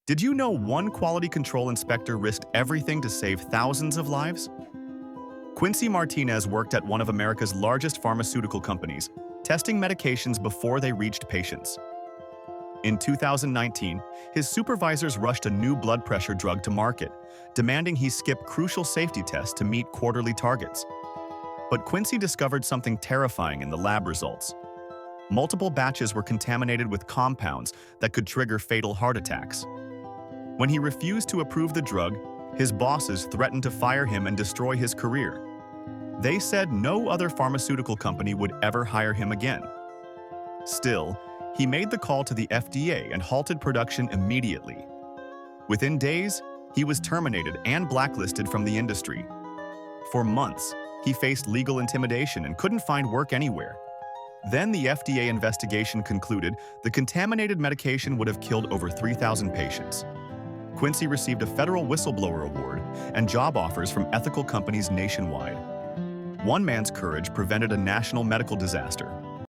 Did you know one quality control inspector risked everything to save thousands of lives? Quincy Martinez worked at one of America's largest pharmaceutical companies, testing medications before they reached patients. In 2019, his supervisors rushed a new blood pressure drug to market, demanding he skip crucial safety tests to meet quarterly targets. But Quincy discovered something terrifying in the lab results. Multiple batches were contaminated with compounds that could trigger fatal heart attacks. When he refused to approve the drug, his bosses threatened to fire him and destroy his career. They said no other pharmaceutical company would ever hire him again. Still, he made the call to the FDA and halted production immediately. Within days, he was terminated and blacklisted from the industry. For months, he faced legal intimidation and couldn't find work anywhere. Then the FDA investigation concluded the contaminated medication would have killed over 3,000 patients. Quincy received a federal whistleblower award and job offers from ethical companies nationwide. One man's courage prevented a national medical disaster.